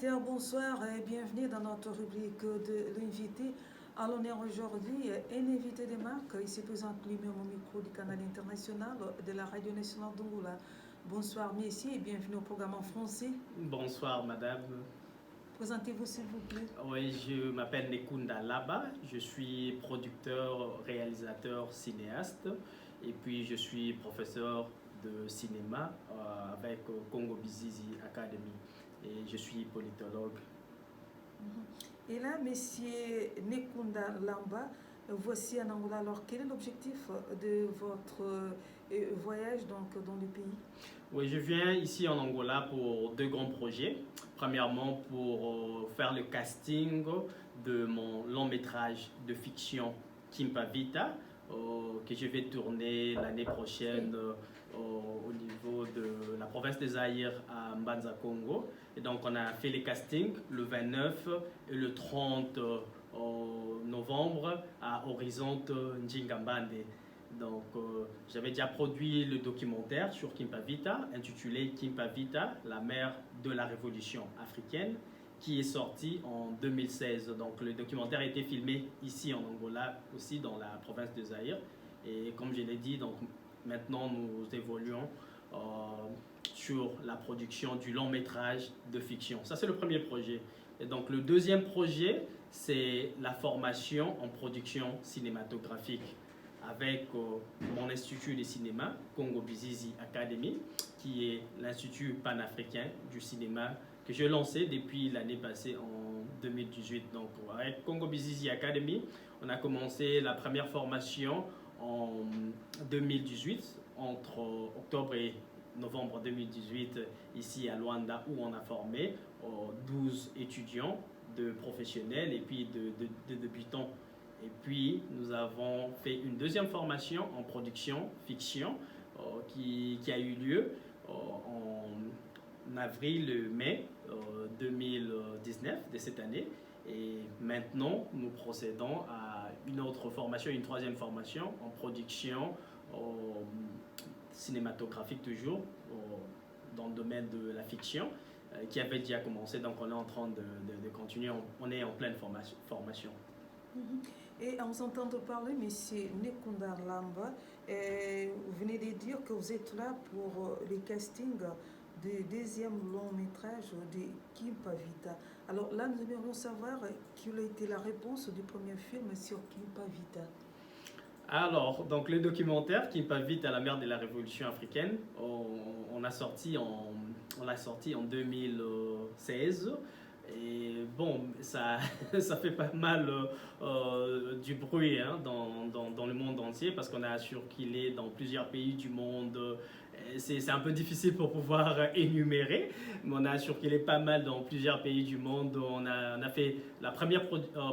auditeurs, bonsoir et bienvenue dans notre rubrique de l'invité. À l'honneur aujourd'hui, un invité de marque. Il se présente lui-même au micro du canal international de la Radio nationale d'Angola. Bonsoir messieurs et bienvenue au programme en français. Bonsoir madame. Présentez-vous s'il vous plaît. Oui, je m'appelle Nekunda Laba, je suis producteur, réalisateur, cinéaste et puis je suis professeur de cinéma avec Congo Bizizi Academy et je suis politologue. Et là, monsieur Nekunda Lamba, voici en Angola. Alors, quel est l'objectif de votre voyage donc, dans le pays? Oui, je viens ici en Angola pour deux grands projets. Premièrement, pour faire le casting de mon long métrage de fiction Kimpa Vita, que je vais tourner l'année prochaine au niveau de la province des Zaïre à Mbanza, Congo. Et donc, on a fait les castings le 29 et le 30 novembre à Horizonte Njingambande. Donc, j'avais déjà produit le documentaire sur Kimpa Vita, intitulé Kimpa Vita, la mère de la révolution africaine, qui est sorti en 2016. Donc, le documentaire a été filmé ici en Angola, aussi dans la province de Zaïre. Et comme je l'ai dit, donc, maintenant nous évoluons sur la production du long métrage de fiction. Ça, c'est le premier projet. Et donc, le deuxième projet, c'est la formation en production cinématographique avec mon institut de cinéma, Congo Bizizi Academy, qui est l'institut panafricain du cinéma que j'ai lancé depuis l'année passée en 2018. Donc avec Congo Bizizi Academy, on a commencé la première formation en 2018, entre octobre et novembre 2018, ici à Luanda, où on a formé 12 étudiants, de professionnels et puis de débutants. Et puis, nous avons fait une deuxième formation en production fiction qui a eu lieu en avril-mai 2019 de cette année. Et maintenant, nous procédons à une autre formation, une troisième formation en production cinématographique toujours, dans le domaine de la fiction, qui avait déjà commencé. Donc, on est en train de continuer, on est en pleine formation. Et en vous entendant parler, M. Nekunda Lamba, vous venez de dire que vous êtes là pour le casting du deuxième long métrage de Kimpa Vita. Alors là, nous aimerions savoir quelle a été la réponse du premier film sur Kimpa Vita. Alors, donc le documentaire Kimpa Vita, la mère de la révolution africaine, on l'a sorti en 2016. Et bon, ça fait pas mal du bruit hein, dans le monde entier parce qu'on a circulé dans plusieurs pays du monde. C'est un peu difficile pour pouvoir énumérer, mais on a circulé pas mal dans plusieurs pays du monde. On a fait la première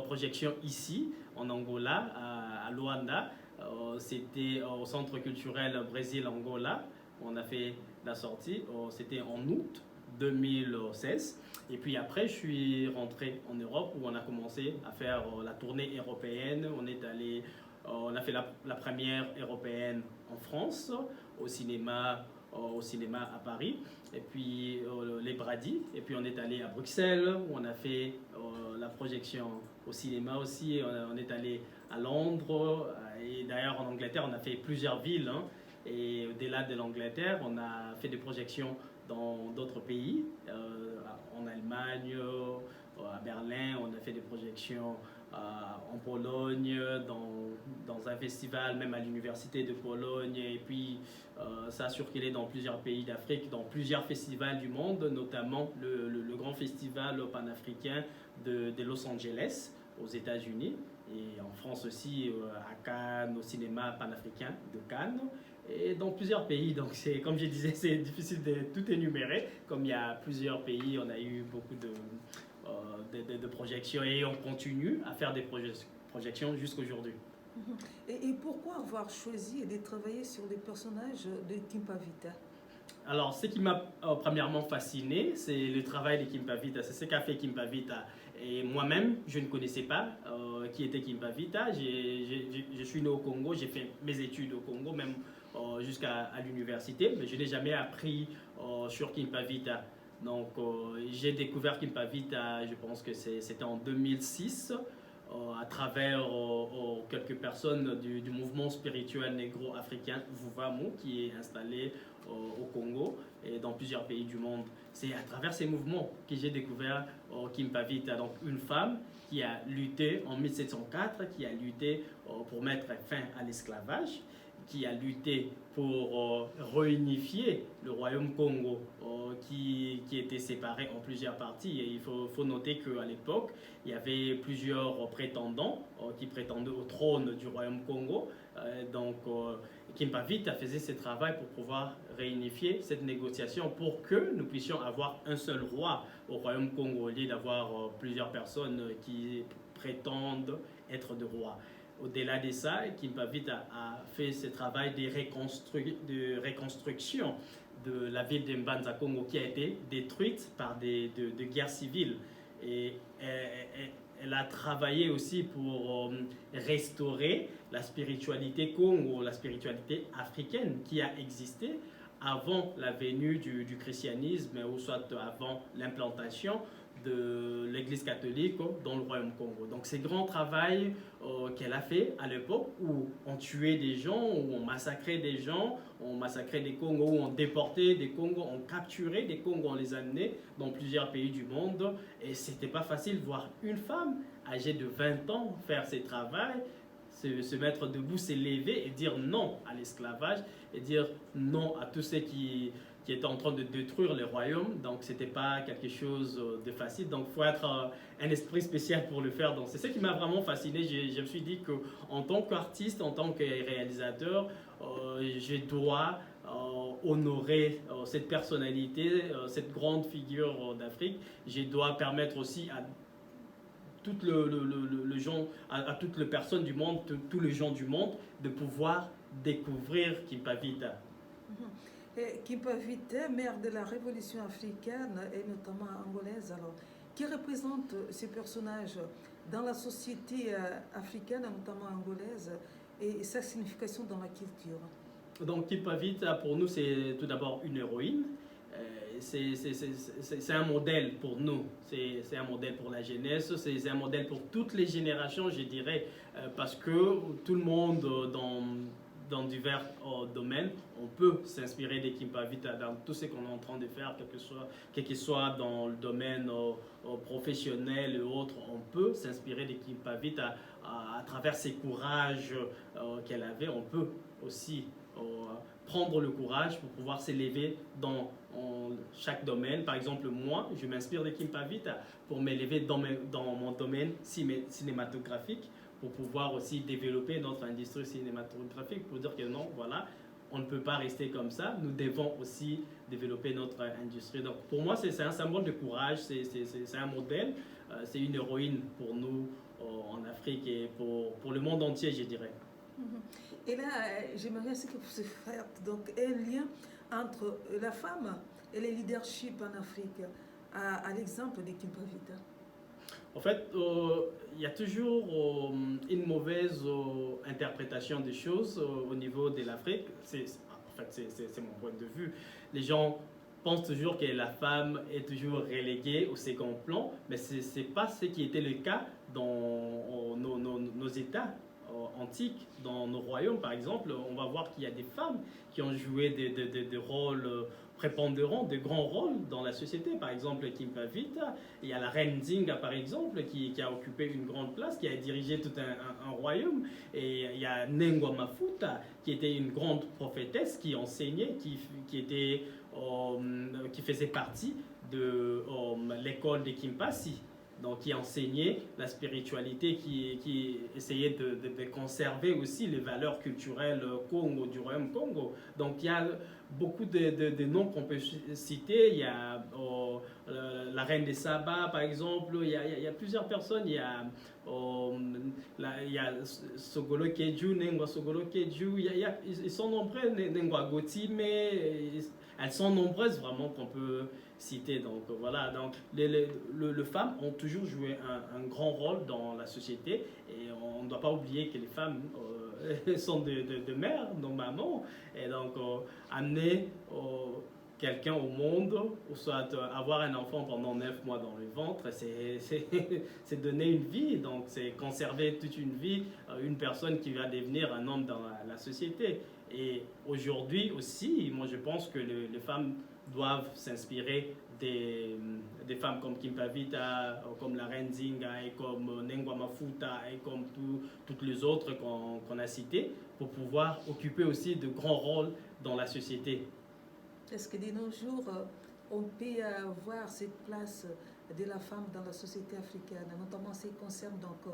projection ici, en Angola, à Luanda. C'était au centre culturel Brésil-Angola. On a fait la sortie, c'était en août 2016. Et puis après, je suis rentré en Europe où on a commencé à faire la tournée européenne. On a fait la première européenne en France, au cinéma à Paris, et puis les Bradis. Et puis on est allé à Bruxelles où on a fait la projection au cinéma aussi. On est allé à Londres et d'ailleurs en Angleterre, on a fait plusieurs villes. Hein. Et au-delà de l'Angleterre, on a fait des projections dans d'autres pays, en Allemagne, à Berlin, on a fait des projections en Pologne, dans un festival, même à l'université de Pologne, et puis ça a circulé dans plusieurs pays d'Afrique, dans plusieurs festivals du monde, notamment le grand festival panafricain de Los Angeles, aux États-Unis, et en France aussi, à Cannes, au cinéma panafricain de Cannes, et dans plusieurs pays. Donc, comme je disais, c'est difficile de tout énumérer. Comme il y a plusieurs pays, on a eu beaucoup de projections et on continue à faire des projections jusqu'aujourd'hui. Et pourquoi avoir choisi de travailler sur les personnages de Kimpa Vita? Alors, ce qui m'a premièrement fasciné, c'est le travail de Kimpa Vita. C'est ce qu'a fait Kimpa Vita. Et moi-même, je ne connaissais pas qui était Kimpa Vita. Je suis né au Congo, j'ai fait mes études au Congo, même jusqu'à l'université, mais je n'ai jamais appris sur Kimpa Vita. Donc, j'ai découvert Kimpavita, je pense que c'était en 2006, à travers quelques personnes du mouvement spirituel négro-africain Vuvamo, qui est installé au Congo et dans plusieurs pays du monde. C'est à travers ces mouvements que j'ai découvert Kimpavita, donc une femme qui a lutté en 1704, qui a lutté pour mettre fin à l'esclavage, qui a lutté pour réunifier le royaume Congo qui était séparé en plusieurs parties. Et il faut noter qu'à l'époque, il y avait plusieurs prétendants qui prétendaient au trône du royaume Congo. Donc, Kimpavita faisait ce travail pour pouvoir réunifier cette négociation pour que nous puissions avoir un seul roi au royaume Congo au lieu d'avoir plusieurs personnes qui prétendent être de rois. Au-delà de ça, Kimpavita a fait ce travail de reconstruction de la ville de Mbanza Congo qui a été détruite par de guerres civiles. Et elle a travaillé aussi pour restaurer la spiritualité Congo, la spiritualité africaine qui a existé avant la venue du christianisme ou soit avant l'implantation de l'Église catholique dans le Royaume Congo. Donc c'est grand travail qu'elle a fait à l'époque où on tuait des gens, où on massacrait des gens, on massacrait des Congos, où on déportait des Congos, on capturait des Congos, on les amenait dans plusieurs pays du monde. Et c'était pas facile de voir une femme âgée de 20 ans faire ce travail, se mettre debout, s'élever et dire non à l'esclavage et dire non à tous ceux qui était en train de détruire le royaume. Donc, ce n'était pas quelque chose de facile. Donc, il faut être un esprit spécial pour le faire. Donc, c'est ce qui m'a vraiment fasciné. Je me suis dit qu'en tant qu'artiste, en tant que réalisateur, je dois honorer cette personnalité, cette grande figure d'Afrique. Je dois permettre aussi à toutes les personnes du monde, tous les gens du monde, de pouvoir découvrir Kimpavita. Kimpavita, mère de la révolution africaine et notamment angolaise, alors, qui représente ces personnages dans la société africaine, notamment angolaise, et sa signification dans la culture? Donc Kimpavita, pour nous, c'est tout d'abord une héroïne. C'est un modèle pour nous, c'est un modèle pour la jeunesse, c'est un modèle pour toutes les générations, je dirais, parce que tout le monde dans divers domaines, on peut s'inspirer de Kimpavita dans tout ce qu'on est en train de faire, quel que soit dans le domaine professionnel et autres, on peut s'inspirer de Kimpavita à travers ses courages qu'elle avait. On peut aussi prendre le courage pour pouvoir s'élever dans chaque domaine. Par exemple, moi, je m'inspire de Kimpavita pour m'élever dans mon domaine cinématographique, pour pouvoir aussi développer notre industrie cinématographique, pour dire que non, voilà, on ne peut pas rester comme ça, nous devons aussi développer notre industrie. Donc pour moi, c'est un symbole de courage, c'est un modèle, c'est une héroïne pour nous en Afrique et pour le monde entier, je dirais. Et là, j'aimerais aussi que vous faites donc un lien entre la femme et le leadership en Afrique, à l'exemple de Kimpavita. En fait, il y a toujours une mauvaise interprétation des choses au niveau de l'Afrique. En fait, c'est mon point de vue. Les gens pensent toujours que la femme est toujours reléguée au second plan, mais ce n'est pas ce qui était le cas dans nos États antiques, dans nos royaumes par exemple. On va voir qu'il y a des femmes qui ont joué des rôles prépondérants, de grands rôles dans la société. Par exemple, Kimpavita, il y a la reine Nzinga par exemple qui a occupé une grande place, qui a dirigé tout un royaume. Et il y a Nengwa Mafuta qui était une grande prophétesse qui enseignait, qui faisait partie de l'école de Kimpasi. Donc, qui enseignait la spiritualité, qui essayait de conserver aussi les valeurs culturelles Congo, du royaume Congo. Donc, il y a beaucoup de noms qu'on peut citer. Il y a la reine de Saba, par exemple. Il y a plusieurs personnes. Il y a Sogolo Keju, Nengwa Sogolo Keju. Ils sont nombreux, Nengwa Gotime. Elles sont nombreuses vraiment qu'on peut citer. Donc voilà, donc les femmes ont toujours joué un grand rôle dans la société et on ne doit pas oublier que les femmes sont de mères, nos mamans, et donc amener quelqu'un au monde, ou soit avoir un enfant pendant 9 mois dans le ventre, c'est donner une vie, donc c'est conserver toute une vie, une personne qui va devenir un homme dans la société. Et aujourd'hui aussi, moi je pense que les femmes doivent s'inspirer des femmes comme Kimpavita, comme la reine Zinga, et comme Nengwa Mafuta, et comme toutes les autres qu'on a citées, pour pouvoir occuper aussi de grands rôles dans la société. Est-ce que de nos jours, on peut avoir cette place de la femme dans la société africaine, notamment en ce qui concerne donc,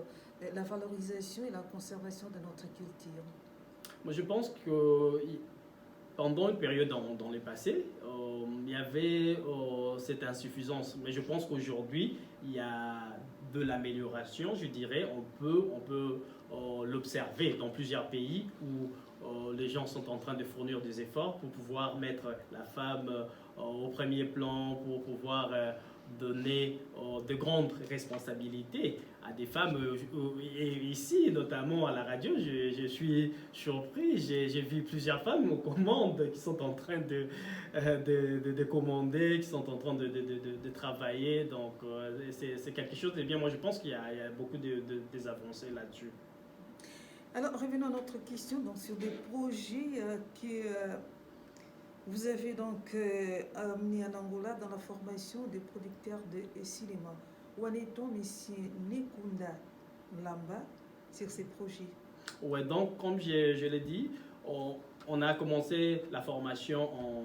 la valorisation et la conservation de notre culture? Moi, je pense que pendant une période dans le passé, il y avait cette insuffisance. Mais je pense qu'aujourd'hui, il y a de l'amélioration, je dirais. On peut l'observer dans plusieurs pays où les gens sont en train de fournir des efforts pour pouvoir mettre la femme au premier plan, pour pouvoir donner de grandes responsabilités à des femmes. Et ici, notamment à la radio, je suis surpris. J'ai vu plusieurs femmes aux commandes qui sont en train de commander, qui sont en train de travailler. Donc, c'est quelque chose de bien. Moi, je pense qu'il y a beaucoup des avancées là-dessus. Alors, revenons à notre question donc, sur des projets que vous avez donc amenés en Angola dans la formation des producteurs de cinéma. Où en est-on, ici, Nekunda Lamba, sur ces projets? Ouais, donc, comme je l'ai dit, on a commencé la formation en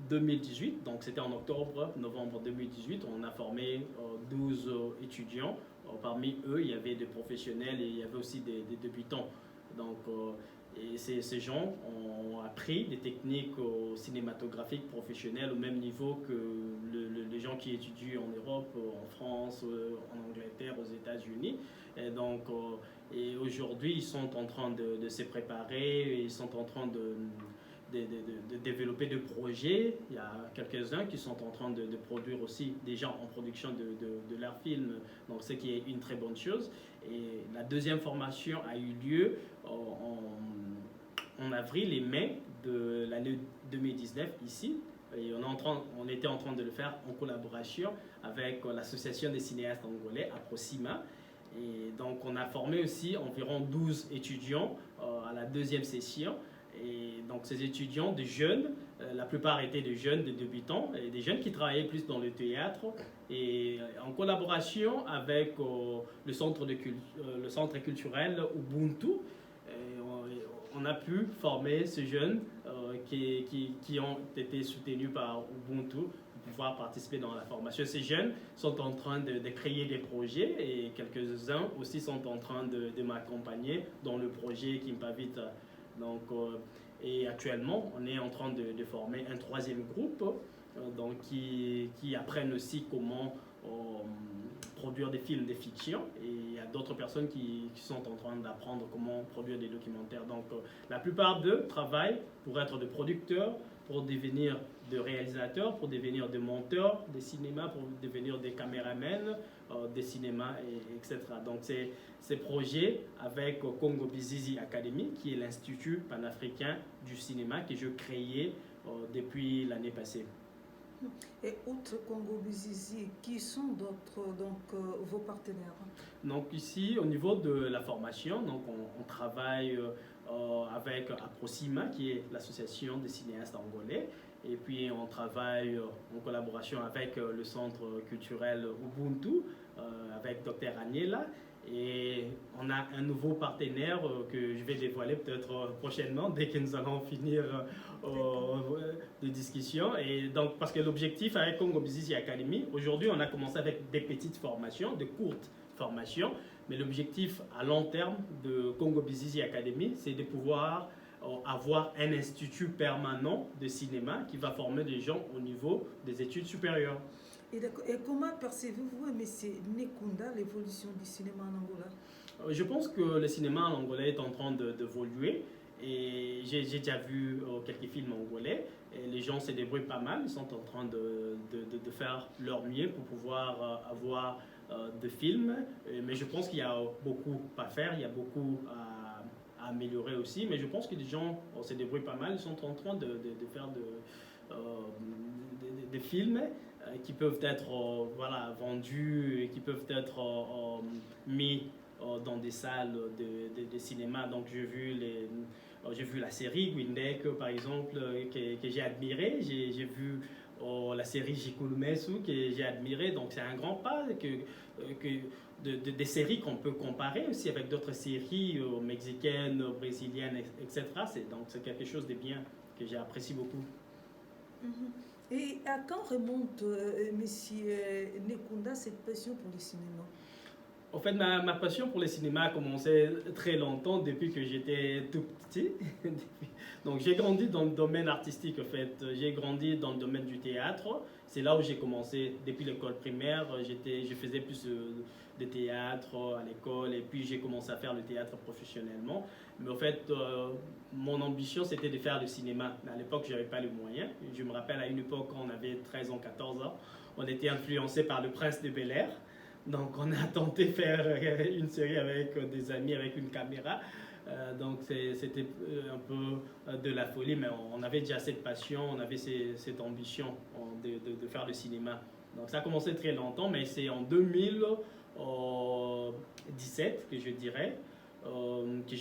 2018, donc c'était en novembre 2018. On a formé 12 étudiants. Parmi eux, il y avait des professionnels et il y avait aussi des débutants. Donc, et ces gens ont appris des techniques cinématographiques professionnelles au même niveau que les gens qui étudient en Europe, en France, en Angleterre, aux États-Unis. Et donc, et aujourd'hui, ils sont en train de se préparer, ils sont en train de développer des projets. Il y a quelques-uns qui sont en train de produire aussi des gens en production de leurs films, donc ce qui est une très bonne chose. Et la deuxième formation a eu lieu en avril et mai de l'année 2019 ici. Et on était en train de le faire en collaboration avec l'association des cinéastes angolais, APROCIMA. Et donc on a formé aussi environ 12 étudiants à la deuxième session. Et donc ces étudiants, des jeunes, la plupart étaient des jeunes, des débutants, et des jeunes qui travaillaient plus dans le théâtre, et en collaboration avec le centre culturel Ubuntu, on a pu former ces jeunes qui ont été soutenus par Ubuntu pour pouvoir participer dans la formation. Ces jeunes sont en train de créer des projets, et quelques-uns aussi sont en train de m'accompagner dans le projet Kimpavita. Donc, et actuellement, on est en train de former un troisième groupe donc qui apprennent aussi comment produire des films de fiction. Et il y a d'autres personnes qui sont en train d'apprendre comment produire des documentaires. Donc, la plupart d'eux travaillent pour être des producteurs, pour devenir des réalisateurs, pour devenir des monteurs de cinéma, pour devenir des caméramans de cinéma, etc. Donc, ces projets avec Congo Bizizi Academy, qui est l'Institut panafricain du cinéma que je créais depuis l'année passée. Et outre Congo Bizizi, qui sont vos partenaires? Donc ici, au niveau de la formation, donc on travaille avec APROCIMA, qui est l'association des cinéastes angolais, et puis on travaille en collaboration avec le centre culturel Ubuntu, avec Dr Aniela, et on a un nouveau partenaire que je vais dévoiler peut-être prochainement, dès que nous allons finir de discussion. Et donc, parce que l'objectif avec Congo Bizizi Academy, aujourd'hui on a commencé avec des petites formations, de courtes formations, mais l'objectif à long terme de Congo Bizizi Academy, c'est de pouvoir avoir un institut permanent de cinéma qui va former des gens au niveau des études supérieures. Et comment percevez-vous, M. Nekunda, l'évolution du cinéma en Angola? Je pense que le cinéma en angolais est en train d'évoluer. Et j'ai déjà vu quelques films angolais. Et les gens se débrouillent pas mal. Ils sont en train de faire leur mieux pour pouvoir avoir des films. Mais je pense qu'il y a beaucoup à faire. Il y a beaucoup à améliorer aussi. Mais je pense que les gens se débrouillent pas mal. Ils sont en train de faire des films qui peuvent être voilà, vendus et qui peuvent être mis dans des salles de cinéma. Donc j'ai vu la série Windek par exemple que j'ai admiré. J'ai vu la série Jikulumesu que j'ai admiré. Donc c'est un grand pas des séries qu'on peut comparer aussi avec d'autres séries mexicaines, brésiliennes, etc. Donc c'est quelque chose de bien que j'ai apprécié beaucoup. Et à quand remonte, Monsieur Nekunda, cette passion pour le cinéma? En fait, ma passion pour le cinéma a commencé très longtemps, depuis que j'étais tout petit. Donc, j'ai grandi dans le domaine artistique, en fait. J'ai grandi dans le domaine du théâtre. C'est là où j'ai commencé. Depuis l'école primaire, je faisais plus de théâtre à l'école. Et puis, j'ai commencé à faire le théâtre professionnellement. Mais en fait, mon ambition, c'était de faire le cinéma. Mais à l'époque, je n'avais pas les moyens. Je me rappelle, à une époque, quand on avait 13 ans, 14 ans, on était influencé par Le Prince de Bel-Air. Donc, on a tenté de faire une série avec des amis, avec une caméra. Donc, c'était un peu de la folie, mais on avait déjà cette passion, on avait cette ambition de faire le cinéma. Donc, ça a commencé très longtemps, mais c'est en 2017 que je dirais que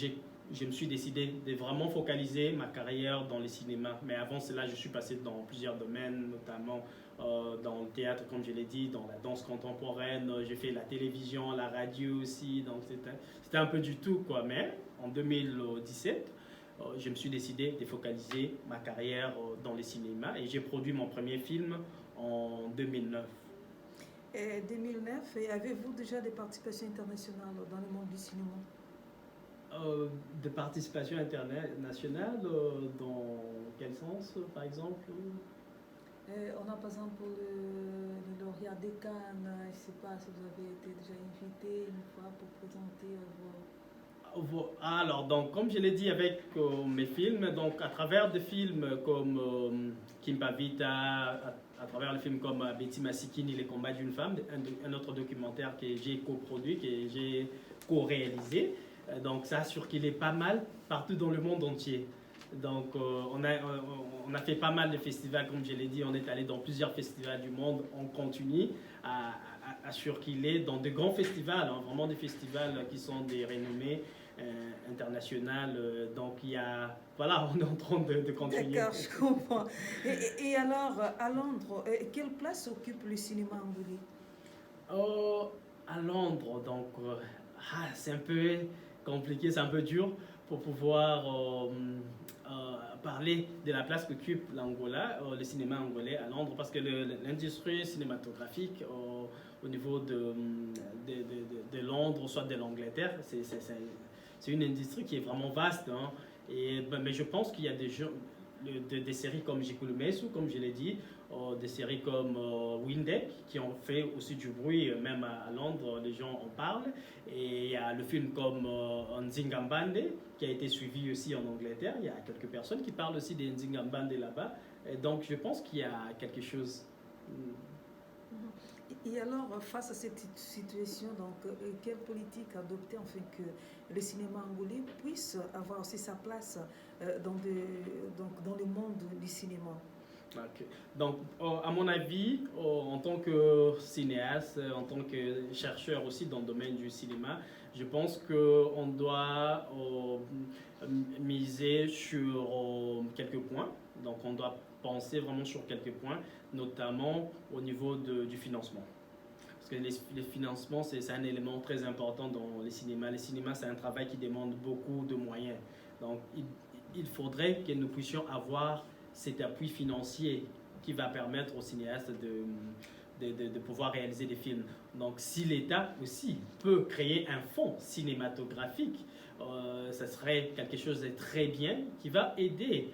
je me suis décidé de vraiment focaliser ma carrière dans le cinéma. Mais avant cela, je suis passé dans plusieurs domaines, notamment dans le théâtre, comme je l'ai dit, dans la danse contemporaine. J'ai fait la télévision, la radio aussi. Donc c'était un peu du tout, quoi. Mais en 2017, je me suis décidé de focaliser ma carrière dans le cinéma et j'ai produit mon premier film en 2009. Et 2009, et avez-vous déjà des participations internationales dans le monde du cinéma? De participation internationale, dans quel sens, par exemple? On a par exemple le lauréat des Cannes. Je ne sais pas si vous avez été déjà invité une fois pour présenter vos... Alors, donc, comme je l'ai dit avec mes films, donc à travers des films comme Kimpa Vita, à travers le film comme Betty Masikini, Les combats d'une femme, un autre documentaire que j'ai coproduit, que j'ai co-réalisé. Donc ça a circulé pas mal partout dans le monde entier. Donc on a fait pas mal de festivals, comme je l'ai dit, on est allé dans plusieurs festivals du monde, on continue à circuler dans de grands festivals, hein, vraiment des festivals qui sont des renommées internationales. Donc il y a, voilà, on est en train de continuer. D'accord, je comprends. Et alors, à Londres, quelle place occupe le cinéma angolais? À Londres, donc c'est un peu compliqué, c'est un peu dur pour pouvoir parler de la place qu'occupe l'Angola, le cinéma angolais à Londres, parce que l'industrie cinématographique au niveau de Londres, soit de l'Angleterre, c'est une industrie qui est vraiment vaste. Hein, mais je pense qu'il y a des séries comme Jikulumesu, comme je l'ai dit, des séries comme Windek, qui ont fait aussi du bruit, même à Londres, les gens en parlent. Et il y a le film comme Nzingambande, qui a été suivi aussi en Angleterre. Il y a quelques personnes qui parlent aussi des Nzingambande là-bas. Et donc je pense qu'il y a quelque chose. Et alors, face à cette situation, donc, quelle politique adopter afin que le cinéma angolais puisse avoir aussi sa place dans le monde du cinéma? Okay. Donc, à mon avis, en tant que cinéaste, en tant que chercheur aussi dans le domaine du cinéma, je pense qu'on doit miser sur quelques points. Donc, on doit penser vraiment sur quelques points, notamment au niveau du financement. Parce que les financements, c'est un élément très important dans les cinémas. Les cinémas, c'est un travail qui demande beaucoup de moyens. Donc, il faudrait que nous puissions avoir cet appui financier qui va permettre aux cinéastes de pouvoir réaliser des films. Donc si l'État aussi peut créer un fonds cinématographique, ça serait quelque chose de très bien qui va aider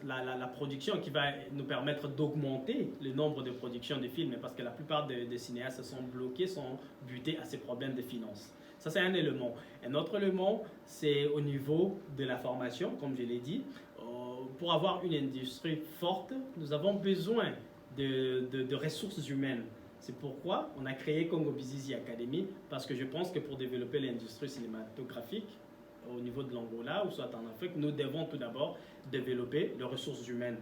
la production, qui va nous permettre d'augmenter le nombre de productions de films, parce que la plupart des cinéastes sont bloqués, sont butés à ces problèmes de finances. Ça, c'est un élément. Un autre élément, c'est au niveau de la formation, comme je l'ai dit. Pour avoir une industrie forte, nous avons besoin de ressources humaines. C'est pourquoi on a créé Congo Business Academy, parce que je pense que pour développer l'industrie cinématographique, au niveau de l'Angola ou soit en Afrique, nous devons tout d'abord développer les ressources humaines.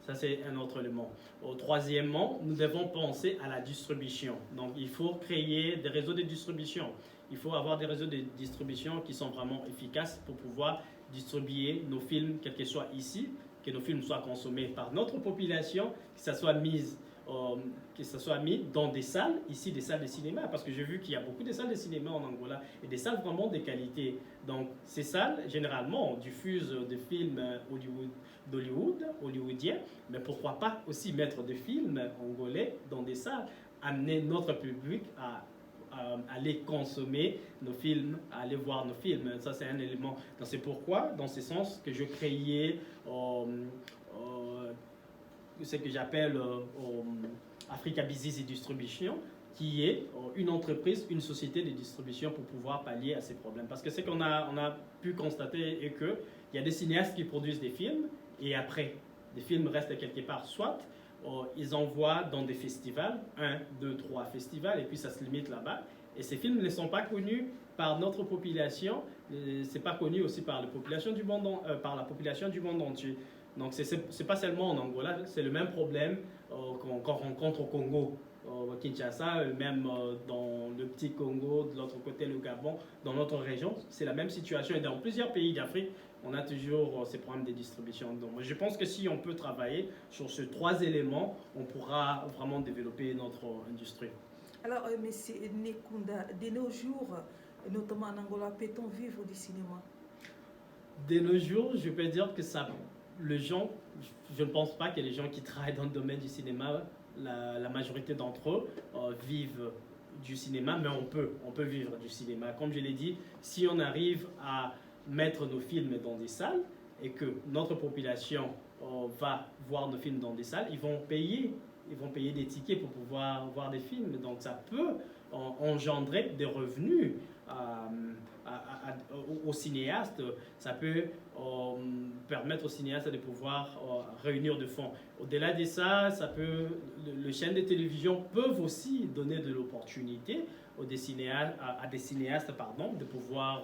Ça, c'est un autre élément. Troisièmement, nous devons penser à la distribution. Donc, il faut créer des réseaux de distribution. Il faut avoir des réseaux de distribution qui sont vraiment efficaces pour pouvoir distribuer nos films, quel que soit ici, que nos films soient consommés par notre population, que ça soit mis dans des salles, ici des salles de cinéma, parce que j'ai vu qu'il y a beaucoup de salles de cinéma en Angola et des salles vraiment de qualité. Donc ces salles, généralement, diffusent des films hollywoodiens, mais pourquoi pas aussi mettre des films angolais dans des salles, amener notre public à aller consommer nos films, à aller voir nos films. Ça, c'est un élément. Donc, c'est pourquoi, dans ce sens, que je créais ce que j'appelle Africa Business et Distribution, qui est une entreprise, une société de distribution pour pouvoir pallier à ces problèmes. Parce que ce qu'on a pu constater est qu'il y a des cinéastes qui produisent des films et après, des films restent quelque part, soit ils envoient dans des festivals, 1, 2, 3 festivals, et puis ça se limite là-bas. Et ces films ne sont pas connus par notre population, c'est pas connu aussi par la population du monde, entier. Donc c'est pas seulement en Angola, c'est le même problème qu'on rencontre au Congo, au Kinshasa, même dans le petit Congo, de l'autre côté le Gabon, dans notre région. C'est la même situation et dans plusieurs pays d'Afrique, on a toujours ces problèmes de distribution. Donc je pense que si on peut travailler sur ces 3 éléments, on pourra vraiment développer notre industrie. Alors, M. Nekunda, de nos jours, notamment en Angola, peut-on vivre du cinéma? De nos jours, je peux dire que ça, je ne pense pas que les gens qui travaillent dans le domaine du cinéma, la majorité d'entre eux vivent du cinéma, mais on peut vivre du cinéma. Comme je l'ai dit, si on arrive à mettre nos films dans des salles et que notre population va voir nos films dans des salles, ils vont payer des tickets pour pouvoir voir des films. Donc ça peut engendrer des revenus aux cinéastes. Ça peut permettre aux cinéastes de pouvoir réunir des fonds. Au-delà de ça, les chaînes de télévision peuvent aussi donner de l'opportunité à des cinéastes de pouvoir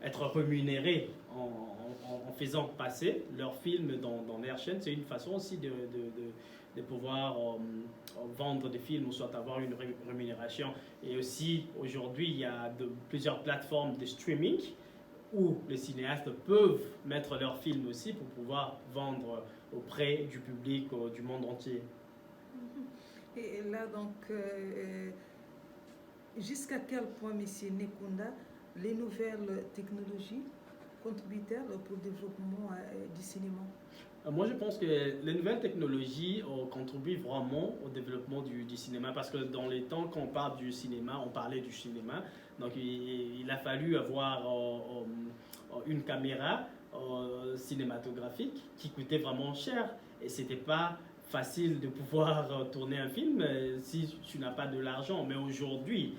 être rémunérés en faisant passer leurs films dans leur chaîne. C'est une façon aussi de pouvoir vendre des films ou soit avoir une rémunération. Et aussi, aujourd'hui, il y a plusieurs plateformes de streaming où les cinéastes peuvent mettre leurs films aussi pour pouvoir vendre auprès du public du monde entier. Et là, donc, jusqu'à quel point, M. Nekunda, les nouvelles technologies contribuent-elles pour le développement du cinéma? Moi, je pense que les nouvelles technologies contribuent vraiment au développement du cinéma parce que dans les temps qu'on parle du cinéma, on parlait du cinéma. Donc, il a fallu avoir une caméra cinématographique qui coûtait vraiment cher et c'était pas facile de pouvoir tourner un film si tu n'as pas de l'argent. Mais aujourd'hui,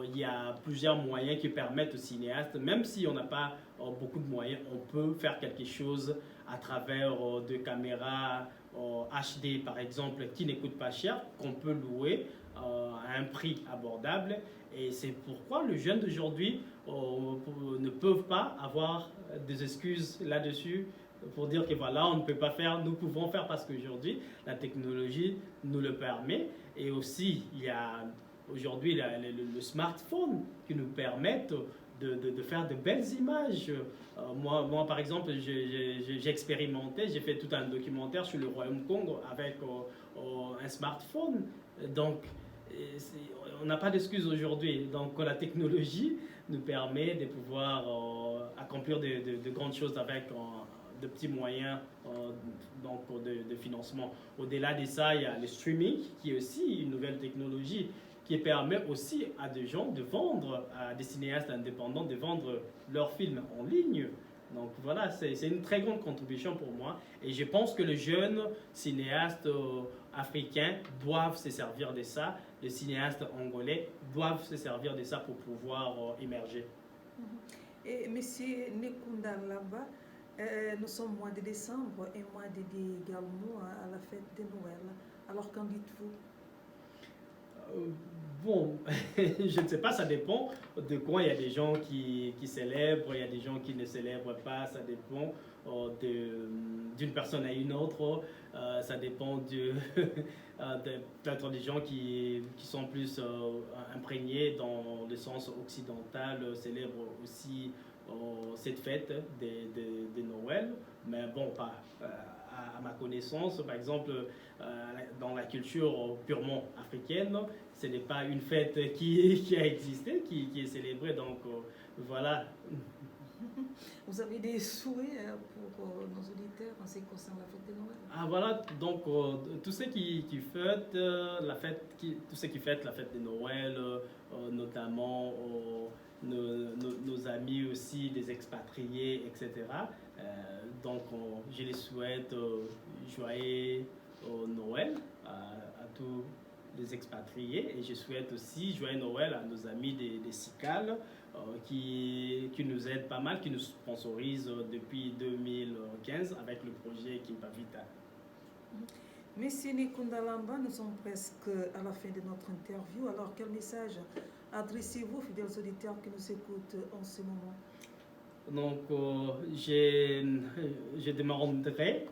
il y a plusieurs moyens qui permettent aux cinéastes, même si on n'a pas beaucoup de moyens, on peut faire quelque chose à travers de caméras HD par exemple qui ne coûtent pas cher, qu'on peut louer à un prix abordable. Et c'est pourquoi les jeunes d'aujourd'hui ne peuvent pas avoir des excuses là-dessus pour dire que voilà, on ne peut pas faire, nous pouvons faire parce qu'aujourd'hui la technologie nous le permet. Et aussi il y a aujourd'hui le smartphone qui nous permet de faire de belles images. Moi, par exemple, j'ai expérimenté, j'ai fait tout un documentaire sur le Royaume Congo avec un smartphone. Donc, on n'a pas d'excuses aujourd'hui. Donc, la technologie nous permet de pouvoir accomplir de grandes choses avec de petits moyens de financement. Au-delà de ça, il y a le streaming qui est aussi une nouvelle technologie qui permet aussi à des gens de vendre, à des cinéastes indépendants, de vendre leurs films en ligne. Donc voilà, c'est une très grande contribution pour moi. Et je pense que les jeunes cinéastes africains doivent se servir de ça. Les cinéastes angolais doivent se servir de ça pour pouvoir émerger. Et M. Nekunda Lamba, nous sommes au mois de décembre et mois dédié également à la fête de Noël. Alors qu'en dites-vous? Bon, je ne sais pas, ça dépend de quoi. Il y a des gens qui célèbrent, il y a des gens qui ne célèbrent pas, ça dépend d'une personne à une autre, ça dépend peut-être des gens qui sont plus imprégnés dans le sens occidental, célèbrent aussi cette fête de Noël, mais bon, pas à ma connaissance, par exemple, dans la culture purement africaine, ce n'est pas une fête qui a existé, qui est célébrée, donc voilà. Vous avez des souhaits pour nos auditeurs en ce qui concerne la fête de Noël? Ah voilà, donc tous ceux qui fêtent tous ceux qui fêtent la fête de Noël, notamment nos amis aussi, des expatriés, etc. Donc je les souhaite joyeux Noël à tous les expatriés, et je souhaite aussi joyeux Noël à nos amis des SICAL qui nous aident pas mal, qui nous sponsorisent depuis 2015 avec le projet Kimpa Vita. Monsieur Nikunda Lamba, nous sommes presque à la fin de notre interview. Alors, quel message adressez-vous aux fidèles auditeurs qui nous écoutent en ce moment? Donc, je demanderai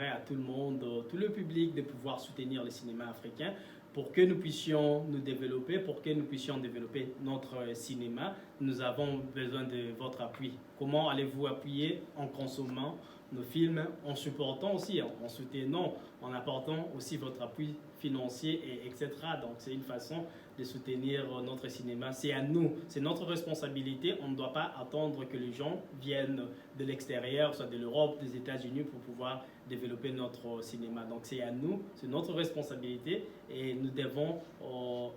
à tout le monde, tout le public, de pouvoir soutenir le cinéma africain pour que nous puissions nous développer, pour que nous puissions développer notre cinéma. Nous avons besoin de votre appui. Comment allez-vous appuyer? En consommant nos films, en supportant aussi, en soutenant, en apportant aussi votre appui financier, etc. Donc, c'est une façon de soutenir notre cinéma. C'est à nous, c'est notre responsabilité. On ne doit pas attendre que les gens viennent de l'extérieur, soit de l'Europe, des États-Unis, pour pouvoir développer notre cinéma. Donc c'est à nous, c'est notre responsabilité, et nous devons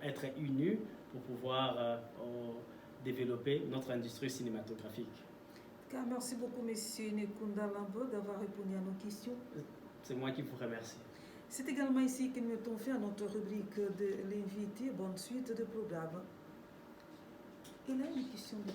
être unis pour pouvoir développer notre industrie cinématographique. Merci beaucoup, Monsieur Nikunda Lamba, d'avoir répondu à nos questions. C'est moi qui vous remercie. C'est également ici que nous mettons fin à notre rubrique de l'invité. Bonne suite de programme. Il a une question de